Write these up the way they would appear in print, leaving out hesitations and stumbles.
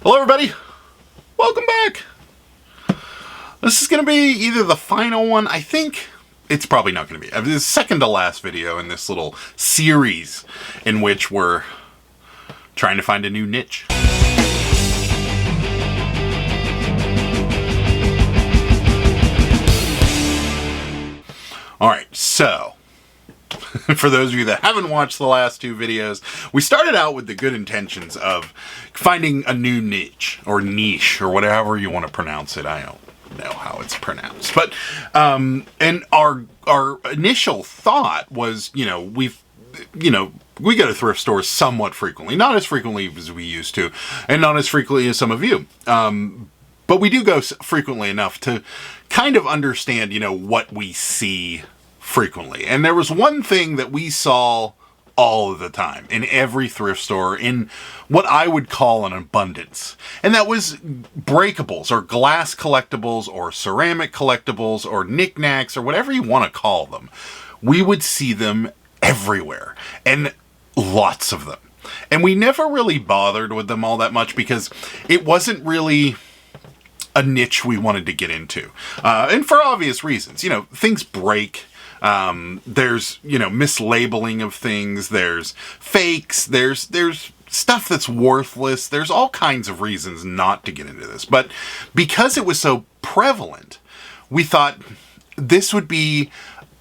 Hello everybody, welcome back. This is going to be either the final one, I think it's probably not going to be. It's the second to last video in this little series in which we're trying to find a new niche. Alright, so for those of you that haven't watched the last two videos, we started out with the good intentions of finding a new niche or whatever you want to pronounce it. I don't know how it's pronounced, but and our initial thought was, we go to thrift stores somewhat frequently, not as frequently as we used to, and not as frequently as some of you. But we do go frequently enough to kind of understand, what we see frequently. And there was one thing that we saw all of the time in every thrift store in what I would call an abundance. And that was breakables or glass collectibles or ceramic collectibles or knickknacks or whatever you want to call them. We would see them everywhere and lots of them. And we never really bothered with them all that much because it wasn't really a niche we wanted to get into. And for obvious reasons, things break. There's, mislabeling of things. There's fakes. There's stuff that's worthless. There's all kinds of reasons not to get into this. But because it was so prevalent, we thought this would be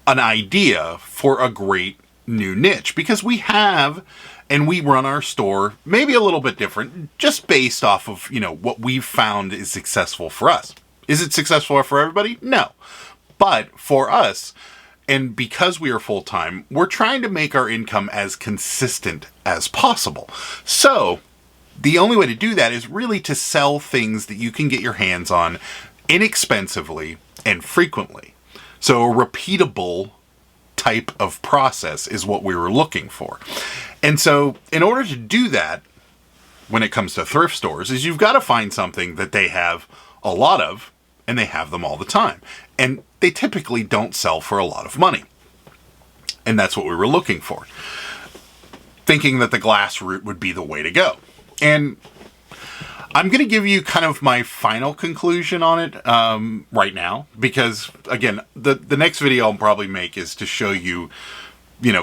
an idea for a great new niche, because we have and we run our store maybe a little bit different, just based off of, what we've found is successful for us. Is it successful for everybody? No. But for us, and because we are full-time, we're trying to make our income as consistent as possible. So the only way to do that is really to sell things that you can get your hands on inexpensively and frequently. So a repeatable type of process is what we were looking for. And so in order to do that, when it comes to thrift stores, is you've got to find something that they have a lot of, and they have them all the time. And they typically don't sell for a lot of money. And that's what we were looking for, thinking that the glass route would be the way to go. And I'm going to give you kind of my final conclusion on it right now, because, again, the next video I'll probably make is to show you,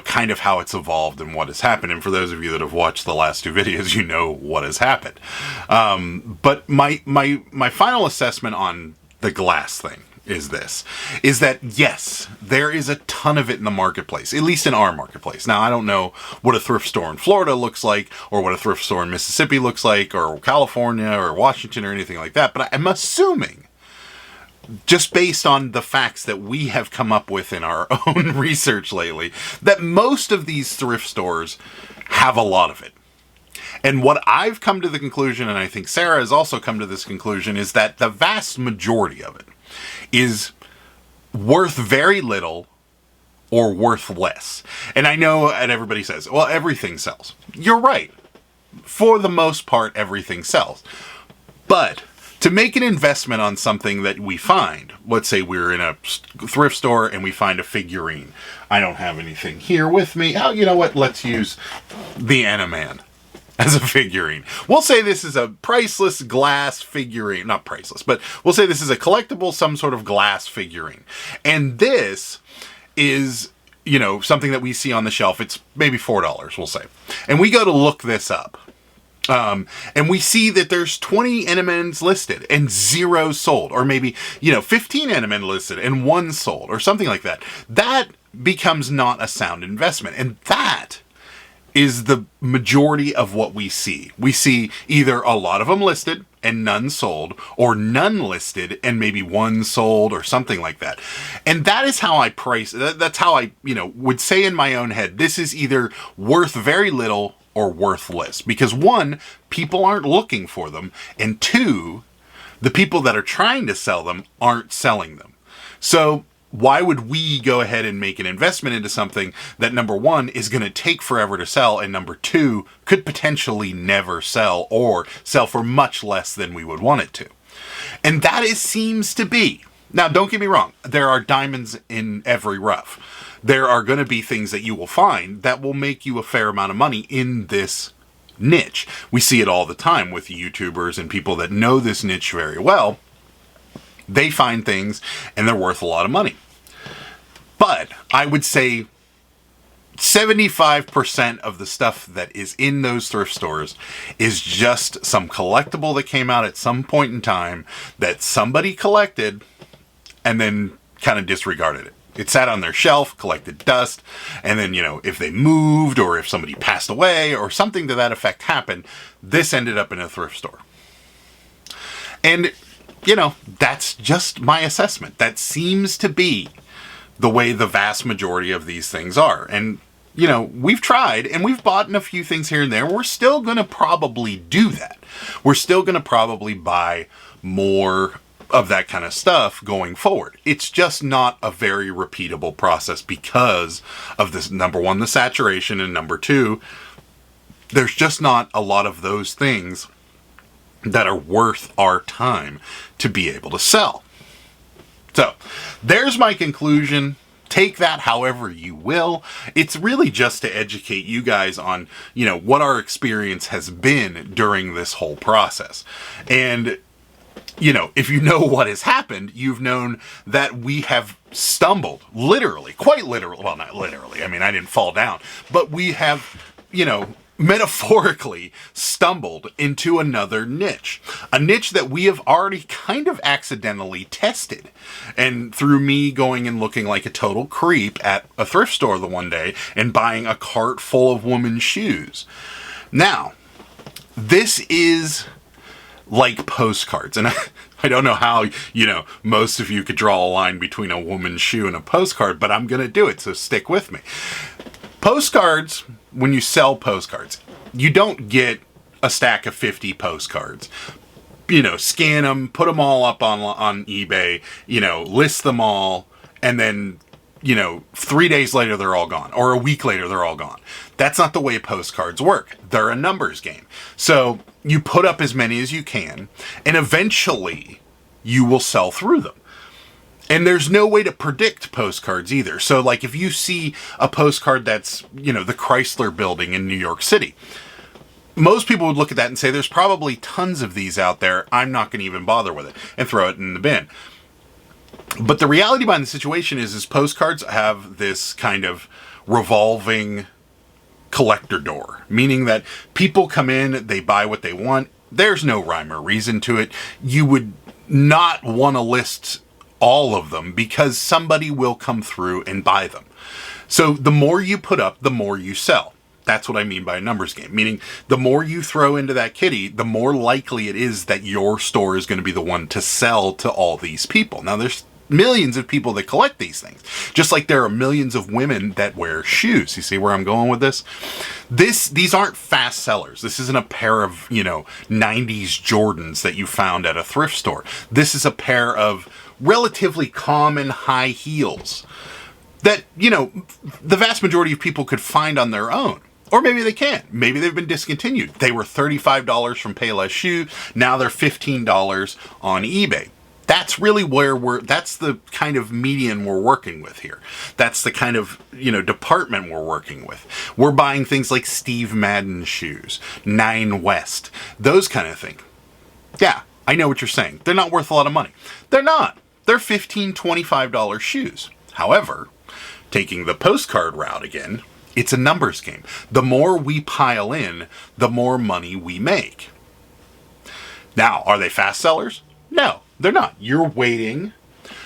kind of how it's evolved and what has happened. And for those of you that have watched the last two videos, you know what has happened. But my final assessment on the glass thing is that yes, there is a ton of it in the marketplace, at least in our marketplace. Now, I don't know what a thrift store in Florida looks like, or what a thrift store in Mississippi looks like, or California, or Washington, or anything like that, but I'm assuming, just based on the facts that we have come up with in our own research lately, that most of these thrift stores have a lot of it. And what I've come to the conclusion, and I think Sarah has also come to this conclusion, is that the vast majority of it is worth very little or worth less. And I know, and everybody says, well, everything sells. You're right. For the most part, everything sells. But to make an investment on something that we find, let's say we're in a thrift store and we find a figurine. I don't have anything here with me. Oh, you know what? Let's use the Animan as a figurine. We'll say this is a priceless glass figurine. Not priceless, but we'll say this is a collectible, some sort of glass figurine. And this is, something that we see on the shelf. It's maybe $4, we'll say. And we go to look this up. And we see that there's 20 Animans listed and 0 sold. Or maybe, 15 Animan listed and 1 sold. Or something like that. That becomes not a sound investment. And that is the majority of what we see. We see either a lot of them listed and none sold, or none listed and maybe 1 sold, or something like that. And that is how I price. That's how I, would say in my own head, this is either worth very little or worthless. Because 1, people aren't looking for them, and 2, the people that are trying to sell them aren't selling them. So why would we go ahead and make an investment into something that, number 1, is going to take forever to sell, and number 2, could potentially never sell, or sell for much less than we would want it to? And that seems to be. Now, don't get me wrong. There are diamonds in every rough. There are going to be things that you will find that will make you a fair amount of money in this niche. We see it all the time with YouTubers and people that know this niche very well. They find things and they're worth a lot of money. But I would say 75% of the stuff that is in those thrift stores is just some collectible that came out at some point in time that somebody collected and then kind of disregarded it. It sat on their shelf, collected dust, and then, if they moved or if somebody passed away or something to that effect happened, this ended up in a thrift store. And, that's just my assessment. That seems to be the way the vast majority of these things are. And, we've tried and we've bought in a few things here and there. We're still going to probably do that. We're still going to probably buy more of that kind of stuff going forward. It's just not a very repeatable process because of this, number one, the saturation, and number two, there's just not a lot of those things that are worth our time to be able to sell. So there's my conclusion. Take that however you will. It's really just to educate you guys on, what our experience has been during this whole process. And, if you know what has happened, you've known that we have stumbled, literally, quite literally, well, not literally, I didn't fall down, but we have, metaphorically stumbled into another niche, a niche that we have already kind of accidentally tested. And through me going and looking like a total creep at a thrift store the one day and buying a cart full of women's shoes. Now, this is like postcards. And I don't know how, most of you could draw a line between a woman's shoe and a postcard, but I'm going to do it. So stick with me. Postcards, when you sell postcards, you don't get a stack of 50 postcards. Scan them, put them all up on eBay, list them all, and then, 3 days later they're all gone, or a week later they're all gone. That's not the way postcards work. They're a numbers game. So you put up as many as you can, and eventually you will sell through them. And there's no way to predict postcards either. So like if you see a postcard that's, the Chrysler Building in New York City, most people would look at that and say, there's probably tons of these out there. I'm not going to even bother with it, and throw it in the bin. But the reality behind the situation is postcards have this kind of revolving collector door, meaning that people come in, they buy what they want. There's no rhyme or reason to it. You would not want to list all of them because somebody will come through and buy them. So the more you put up, the more you sell. That's what I mean by a numbers game, meaning the more you throw into that kitty, the more likely it is that your store is going to be the one to sell to all these people. Now, there's millions of people that collect these things, just like there are millions of women that wear shoes. You see where I'm going with this? These aren't fast sellers. This isn't a pair of, 90s Jordans that you found at a thrift store. This is a pair of relatively common high heels that, the vast majority of people could find on their own. Or maybe they can't. Maybe they've been discontinued. They were $35 from Payless Shoe. Now they're $15 on eBay. That's really where that's the kind of median we're working with here. That's the kind of, department we're working with. We're buying things like Steve Madden shoes, Nine West, those kind of things. Yeah, I know what you're saying. They're not worth a lot of money. They're not. They're $15, $25 shoes. However, taking the postcard route again, it's a numbers game. The more we pile in, the more money we make. Now, are they fast sellers? No, they're not. You're waiting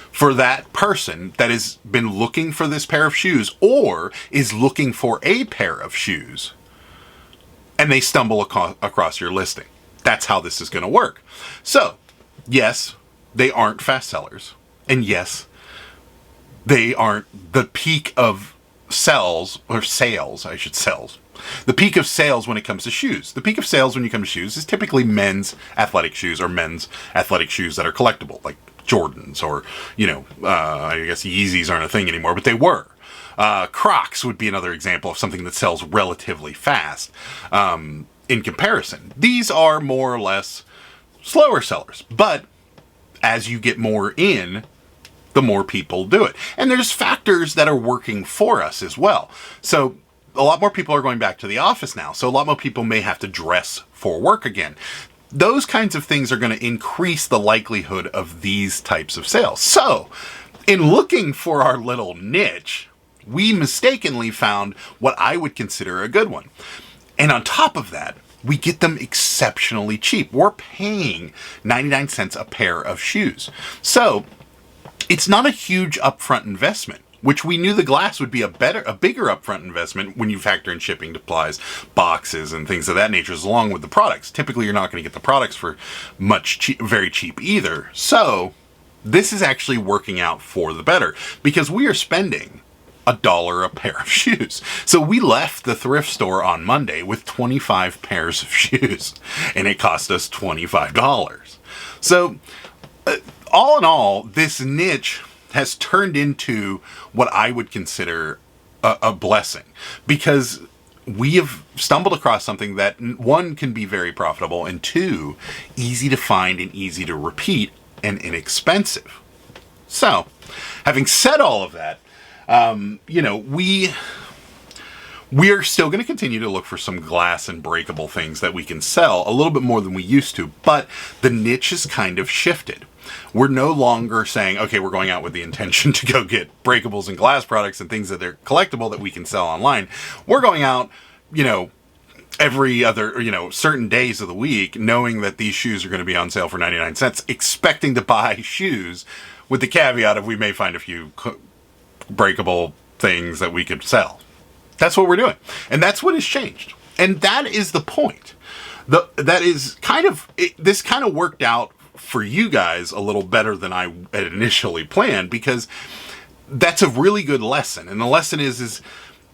for that person that has been looking for this pair of shoes or is looking for a pair of shoes, and they stumble across your listing. That's how this is going to work. So, yes, they aren't fast sellers. And yes, they aren't the peak of sales, the peak of sales when it comes to shoes. The peak of sales when you come to shoes is typically men's athletic shoes or men's athletic shoes that are collectible, like Jordans or, I guess Yeezys aren't a thing anymore, but they were. Crocs would be another example of something that sells relatively fast in comparison. These are more or less slower sellers, but as you get more in, the more people do it. And there's factors that are working for us as well. So a lot more people are going back to the office now. So a lot more people may have to dress for work again. Those kinds of things are going to increase the likelihood of these types of sales. So in looking for our little niche, we mistakenly found what I would consider a good one. And on top of that, we get them exceptionally cheap. We're paying 99 cents a pair of shoes. So it's not a huge upfront investment, which we knew the glass would be a bigger upfront investment when you factor in shipping supplies, boxes, and things of that nature, along with the products. Typically, you're not going to get the products for very cheap either. So this is actually working out for the better because we are spending $1 a pair of shoes. So we left the thrift store on Monday with 25 pairs of shoes, and it cost us $25. So all in all, this niche has turned into what I would consider a blessing, because we have stumbled across something that, one, can be very profitable, and two, easy to find and easy to repeat and inexpensive. So, having said all of that, we are still going to continue to look for some glass and breakable things that we can sell a little bit more than we used to, but the niche has kind of shifted. We're no longer saying, okay, we're going out with the intention to go get breakables and glass products and things that are collectible that we can sell online. We're going out, every other, certain days of the week, knowing that these shoes are going to be on sale for 99 cents, expecting to buy shoes with the caveat of we may find a few breakable things that we could sell. That's what we're doing. And that's what has changed. And that is the point. This kind of worked out for you guys a little better than I had initially planned, because that's a really good lesson. And the lesson is,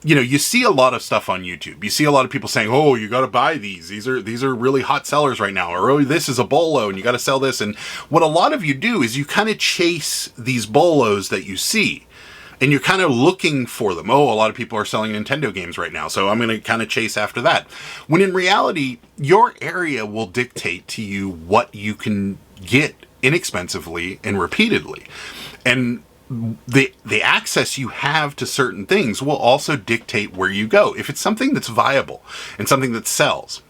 you see a lot of stuff on YouTube. You see a lot of people saying, oh, you got to buy these. These are really hot sellers right now. Or, oh, this is a bolo and you got to sell this. And what a lot of you do is you kind of chase these bolos that you see. And you're kind of looking for them. Oh, a lot of people are selling Nintendo games right now, so I'm going to kind of chase after that. When in reality, your area will dictate to you what you can get inexpensively and repeatedly. And the access you have to certain things will also dictate where you go. If it's something that's viable and something that sells,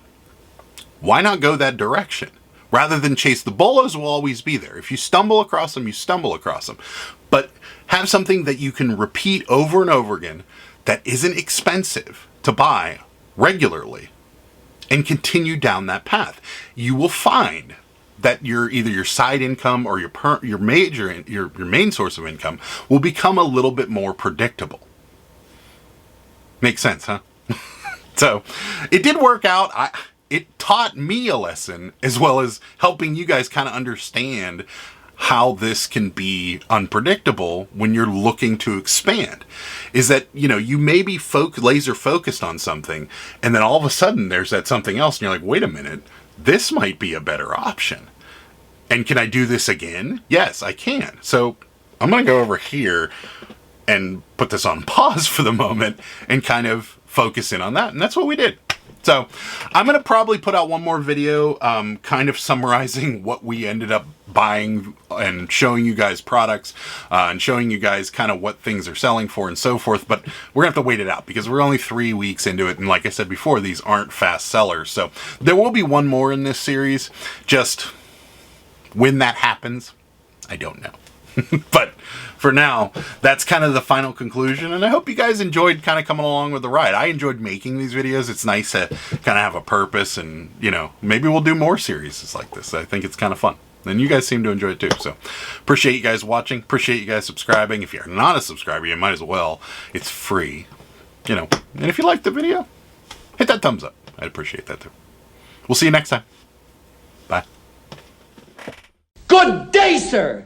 why not go that direction? Rather than chase the bolos will always be there. If you stumble across them, you stumble across them. But have something that you can repeat over and over again that isn't expensive to buy regularly and continue down that path. You will find that either your side income or your main source of income will become a little bit more predictable. Makes sense, huh? So it did work out. It taught me a lesson, as well as helping you guys kind of understand how this can be unpredictable when you're looking to expand. Is that, you may be laser focused on something, and then all of a sudden there's that something else, and you're like, wait a minute, this might be a better option. And can I do this again? Yes, I can. So I'm going to go over here and put this on pause for the moment and kind of focus in on that. And that's what we did. So I'm going to probably put out one more video kind of summarizing what we ended up buying and showing you guys products and showing you guys kind of what things are selling for and so forth. But we're going to have to wait it out because we're only 3 weeks into it. And like I said before, these aren't fast sellers. So there will be one more in this series. Just when that happens, I don't know. But for now, that's kind of the final conclusion, and I hope you guys enjoyed kind of coming along with the ride. I enjoyed making these videos. It's nice to kind of have a purpose, and maybe we'll do more series like this. I think it's kind of fun, and you guys seem to enjoy it too. So appreciate you guys watching, appreciate you guys subscribing. If you're not a subscriber, you might as well. It's free, and if you liked the video, hit that thumbs up. I'd appreciate that too. We'll see you next time. Bye. Good day, sir!